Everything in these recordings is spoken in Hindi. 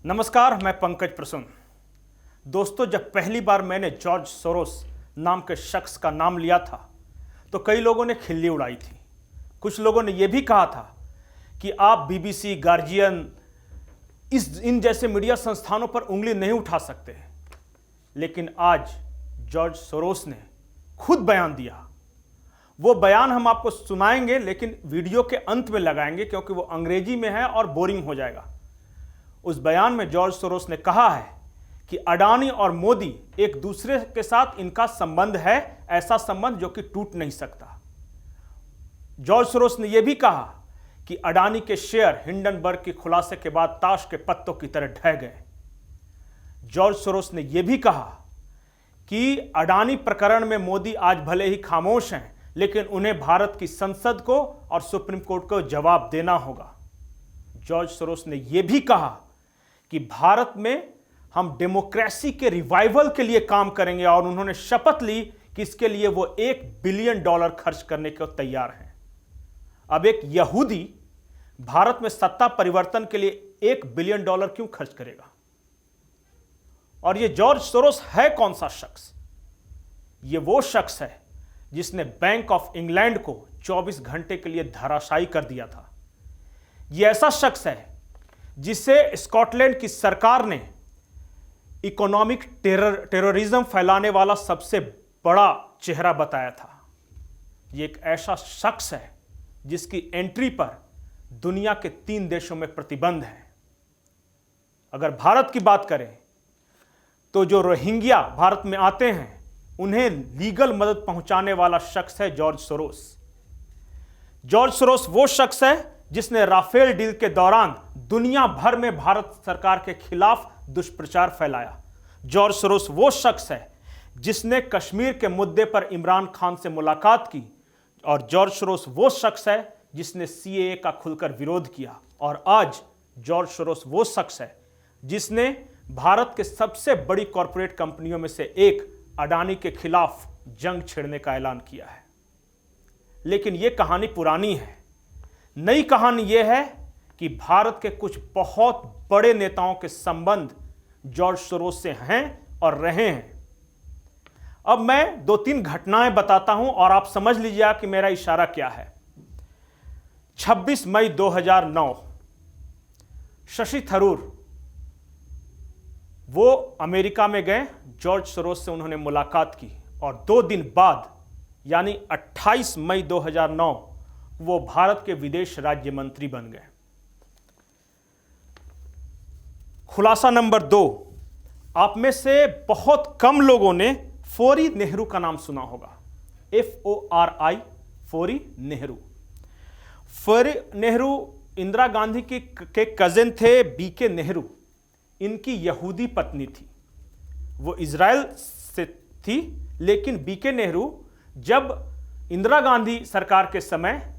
नमस्कार, मैं पंकज प्रसून। दोस्तों, जब पहली बार मैंने जॉर्ज सोरोस नाम के शख्स का नाम लिया था तो कई लोगों ने खिल्ली उड़ाई थी। कुछ लोगों ने यह भी कहा था कि आप बीबीसी, गार्जियन इन जैसे मीडिया संस्थानों पर उंगली नहीं उठा सकते। लेकिन आज जॉर्ज सोरोस ने खुद बयान दिया। वो बयान हम आपको सुनाएंगे, लेकिन वीडियो के अंत में लगाएंगे क्योंकि वो अंग्रेजी में है और बोरिंग हो जाएगा। उस बयान में जॉर्ज सोरोस ने कहा है कि अडानी और मोदी एक दूसरे के साथ इनका संबंध है, ऐसा संबंध जो कि टूट नहीं सकता। जॉर्ज सोरोस ने यह भी कहा कि अडानी के शेयर हिंडनबर्ग के खुलासे के बाद ताश के पत्तों की तरह ढह गए। जॉर्ज सोरोस ने यह भी कहा कि अडानी प्रकरण में मोदी आज भले ही खामोश हैं, लेकिन उन्हें भारत की संसद को और सुप्रीम कोर्ट को जवाब देना होगा। जॉर्ज सोरोस ने यह भी कहा कि भारत में हम डेमोक्रेसी के रिवाइवल के लिए काम करेंगे और उन्होंने शपथ ली कि इसके लिए वो $1 बिलियन खर्च करने को तैयार हैं। अब एक यहूदी भारत में सत्ता परिवर्तन के लिए $1 बिलियन क्यों खर्च करेगा? और ये जॉर्ज सोरोस है कौन सा शख्स? ये वो शख्स है जिसने बैंक ऑफ इंग्लैंड को 24 घंटे के लिए धराशायी कर दिया था। यह ऐसा शख्स है जिसे स्कॉटलैंड की सरकार ने इकोनॉमिक टेररिज्म फैलाने वाला सबसे बड़ा चेहरा बताया था। यह एक ऐसा शख्स है जिसकी एंट्री पर दुनिया के 3 देशों में प्रतिबंध है। अगर भारत की बात करें तो जो रोहिंग्या भारत में आते हैं उन्हें लीगल मदद पहुंचाने वाला शख्स है जॉर्ज सोरोस। जॉर्ज सोरोस वो शख्स है जिसने राफेल डील के दौरान दुनिया भर में भारत सरकार के खिलाफ दुष्प्रचार फैलाया। जॉर्ज सोरोस वो शख्स है जिसने कश्मीर के मुद्दे पर इमरान खान से मुलाकात की। और जॉर्ज सोरोस वो शख्स है जिसने सीएए का खुलकर विरोध किया। और आज जॉर्ज सोरोस वो शख्स है जिसने भारत के सबसे बड़ी कॉरपोरेट कंपनियों में से एक अडानी के खिलाफ जंग छेड़ने का ऐलान किया है। लेकिन यह कहानी पुरानी है। नई कहानी यह है कि भारत के कुछ बहुत बड़े नेताओं के संबंध जॉर्ज सोरोस से हैं और रहे हैं। अब मैं 2-3 घटनाएं बताता हूं और आप समझ लीजिए कि मेरा इशारा क्या है। 26 मई 2009 शशि थरूर वो अमेरिका में गए। जॉर्ज सोरोस से उन्होंने मुलाकात की और 2 दिन बाद यानी 28 मई 2009 वो भारत के विदेश राज्य मंत्री बन गए। खुलासा नंबर 2, आप में से बहुत कम लोगों ने फौरी नेहरू का नाम सुना होगा। FORI, फौरी नेहरू। फौरी नेहरू इंदिरा गांधी के कजिन थे। BK नेहरू इनकी यहूदी पत्नी थी। वो इजराइल से थी, लेकिन BK नेहरू जब इंदिरा गांधी सरकार के समय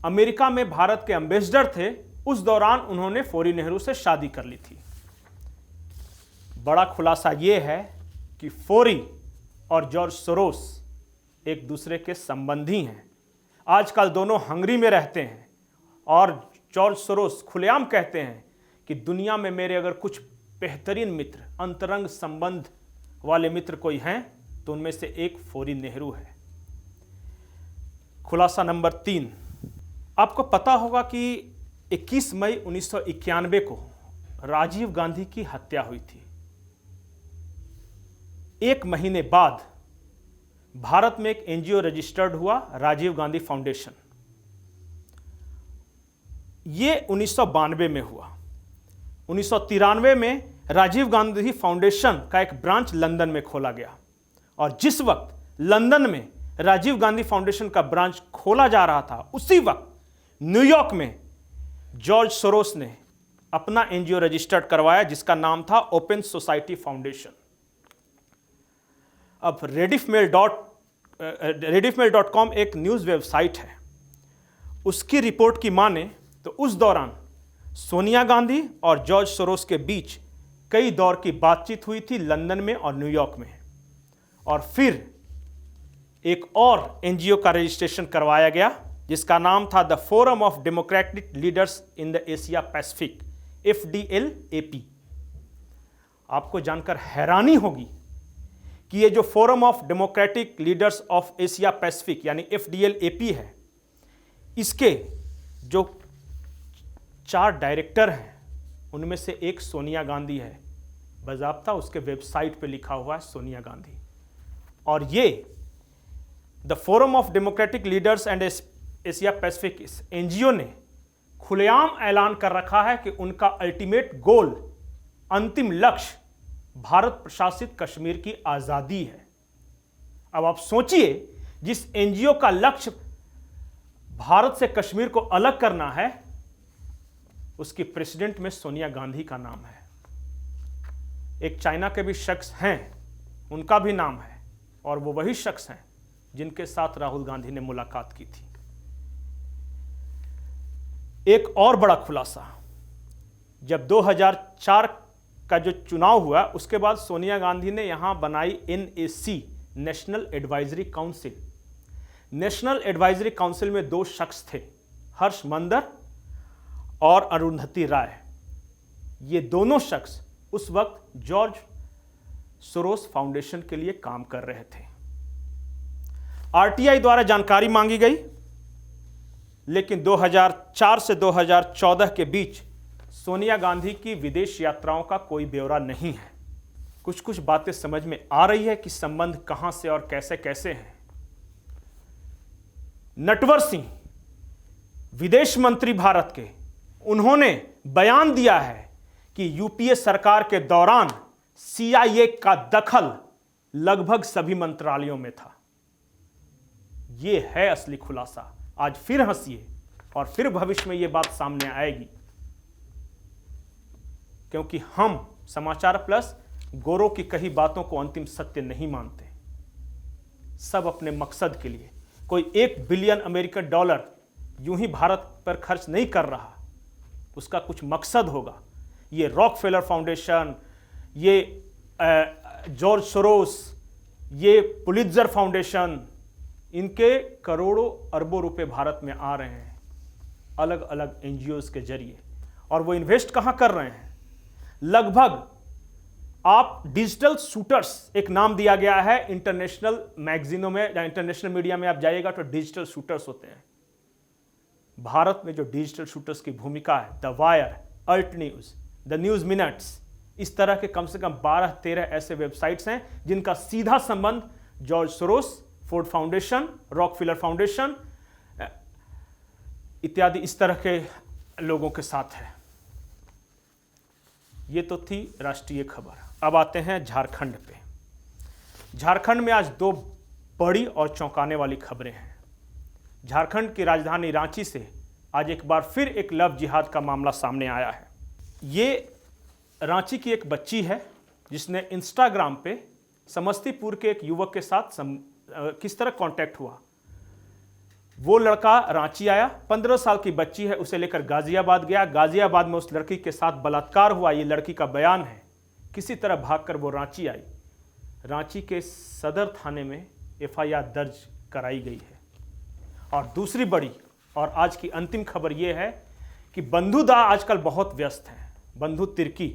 अमेरिका में भारत के एम्बेसडर थे, उस दौरान उन्होंने फौरी नेहरू से शादी कर ली थी। बड़ा खुलासा यह है कि फौरी और जॉर्ज सोरोस एक दूसरे के संबंधी हैं। आजकल दोनों हंगरी में रहते हैं और जॉर्ज सोरोस खुलेआम कहते हैं कि दुनिया में मेरे अगर कुछ बेहतरीन मित्र, अंतरंग संबंध वाले मित्र कोई हैं तो उनमें से एक फौरी नेहरू है। खुलासा नंबर 3, आपको पता होगा कि 21 मई 1991 को राजीव गांधी की हत्या हुई थी। 1 महीने बाद भारत में एक NGO रजिस्टर्ड हुआ, राजीव गांधी फाउंडेशन। यह 1992 में हुआ। 1993 में राजीव गांधी फाउंडेशन का एक ब्रांच लंदन में खोला गया। और जिस वक्त लंदन में राजीव गांधी फाउंडेशन का ब्रांच खोला जा रहा था, उसी वक्त न्यूयॉर्क में जॉर्ज सोरोस ने अपना NGO रजिस्टर्ड करवाया जिसका नाम था ओपन सोसाइटी फाउंडेशन। अब rediffmail.com एक न्यूज़ वेबसाइट है। उसकी रिपोर्ट की माने तो उस दौरान सोनिया गांधी और जॉर्ज सोरोस के बीच कई दौर की बातचीत हुई थी लंदन में और न्यूयॉर्क में। और फिर एक और NGO का रजिस्ट्रेशन करवाया गया जिसका नाम था the forum of democratic leaders in the Asia Pacific, FDLAP। आपको जानकर हैरानी होगी कि ये जो forum of democratic leaders of Asia Pacific यानी FDL-AP है, इसके जो 4 डायरेक्टर हैं उनमें से एक सोनिया गांधी है। बाज़ाब्ता उसके वेबसाइट पे लिखा हुआ है सोनिया गांधी। और ये the forum of democratic leaders and Asia Pacific इस NGO ने खुलेआम ऐलान कर रखा है कि उनका अल्टीमेट गोल, अंतिम लक्ष्य भारत प्रशासित कश्मीर की आज़ादी है। अब आप सोचिए, जिस NGO का लक्ष्य भारत से कश्मीर को अलग करना है, उसकी प्रेसिडेंट में सोनिया गांधी का नाम है। एक चाइना के भी शख्स हैं, उनका भी नाम है, और वो वही शख्स हैं जिनके साथ राहुल गांधी ने मुलाकात की थी। एक और बड़ा खुलासा, जब 2004 का जो चुनाव हुआ उसके बाद सोनिया गांधी ने यहां बनाई NAC, national advisory council. National advisory council में 2 शख्स थे, हर्ष मंदर और अरुंधति राय। ये दोनों शख्स उस वक्त जॉर्ज सोरोस फाउंडेशन के लिए काम कर रहे थे। RTI द्वारा जानकारी मांगी गई, लेकिन 2004 से 2014 के बीच सोनिया गांधी की विदेश यात्राओं का कोई ब्यौरा नहीं है। कुछ कुछ बातें समझ में आ रही है कि संबंध कहां से और कैसे कैसे हैं। नटवर सिंह, विदेश मंत्री भारत के, उन्होंने बयान दिया है कि UPA सरकार के दौरान CIA का दखल लगभग सभी मंत्रालयों में था। यह है असली खुलासा। आज फिर हंसिए और फिर भविष्य में यह बात सामने आएगी, क्योंकि हम समाचार प्लस गोरों की कही बातों को अंतिम सत्य नहीं मानते। सब अपने मकसद के लिए, कोई 1 बिलियन अमेरिकन डॉलर यूं ही भारत पर खर्च नहीं कर रहा, उसका कुछ मकसद होगा। ये रॉकफेलर फाउंडेशन, ये जॉर्ज सोरोस, ये पुलित्जर फाउंडेशन, इनके करोड़ों अरबों रुपए भारत में आ रहे हैं अलग अलग NGOs के जरिए। और वो इन्वेस्ट कहां कर रहे हैं? लगभग आप डिजिटल शूटर्स, एक नाम दिया गया है इंटरनेशनल मैगजीनों में या इंटरनेशनल मीडिया में आप जाइएगा तो डिजिटल शूटर्स होते हैं। भारत में जो डिजिटल शूटर्स की भूमिका है, the wire, alt news, the news minutes, इस तरह के कम से कम 12-13 ऐसे वेबसाइट्स हैं जिनका सीधा संबंध George Soros, Ford foundation, Rockefeller foundation इत्यादि इस तरह के लोगों के साथ है। ये तो थी राष्ट्रीय खबर। अब आते हैं झारखंड पे। झारखंड में आज 2 बड़ी और चौंकाने वाली खबरें हैं। झारखंड की राजधानी रांची से आज एक बार फिर एक लव जिहाद का मामला सामने आया है। ये रांची की एक बच्ची है जिसने इंस्टाग्राम पे समस्तीपुर के एक युवक के साथ किस तरह कांटेक्ट हुआ। वो लड़का रांची आया, 15 साल की बच्ची है, उसे लेकर गाजियाबाद गया। गाजियाबाद में उस लड़की के साथ बलात्कार हुआ, ये लड़की का बयान है। किसी तरह भागकर वो रांची आई। रांची के सदर थाने में FIR दर्ज कराई गई है। और दूसरी बड़ी और आज की अंतिम खबर यह है कि बंधु दा आजकल बहुत व्यस्त हैं। बंधु तिर्की,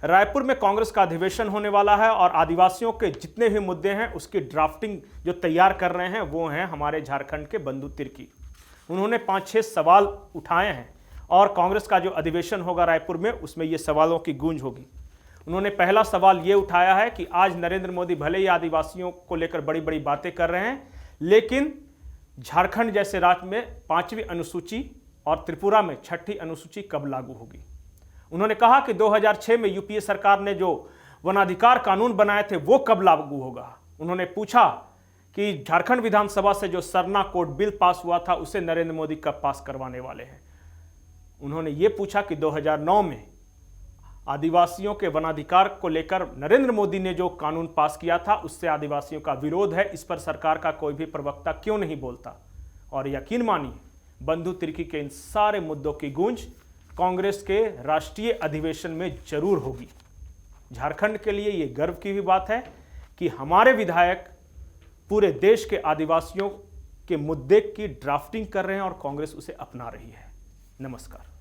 रायपुर में कांग्रेस का अधिवेशन होने वाला है और आदिवासियों के जितने भी मुद्दे हैं उसकी ड्राफ्टिंग जो तैयार कर रहे हैं वो हैं हमारे झारखंड के बंधु तिर्की। उन्होंने 5-6 सवाल उठाए हैं और कांग्रेस का जो अधिवेशन होगा रायपुर में उसमें ये सवालों की गूंज होगी। उन्होंने पहला सवाल ये उठाया है कि आज नरेंद्र मोदी भले ही आदिवासियों को लेकर बड़ी बड़ी बातें कर रहे हैं, लेकिन झारखंड जैसे राज्य में 5वीं अनुसूची और त्रिपुरा में 6ठी अनुसूची कब लागू होगी। उन्होंने कहा कि 2006 में UPA सरकार ने जो वनाधिकार कानून बनाए थे वो कब लागू होगा। उन्होंने पूछा कि झारखंड विधानसभा से जो सरना कोड बिल पास हुआ था उसे नरेंद्र मोदी कब पास करवाने वाले हैं। उन्होंने ये पूछा कि 2009 में आदिवासियों के वनाधिकार को लेकर नरेंद्र मोदी ने जो कानून पास किया था उससे आदिवासियों का विरोध है, इस पर सरकार का कोई भी प्रवक्ता क्यों नहीं बोलता। और यकीन मानिए बंधु तिर्की के इन सारे मुद्दों की गूंज कांग्रेस के राष्ट्रीय अधिवेशन में जरूर होगी। झारखंड के लिए ये गर्व की भी बात है कि हमारे विधायक पूरे देश के आदिवासियों के मुद्दे की ड्राफ्टिंग कर रहे हैं और कांग्रेस उसे अपना रही है। नमस्कार।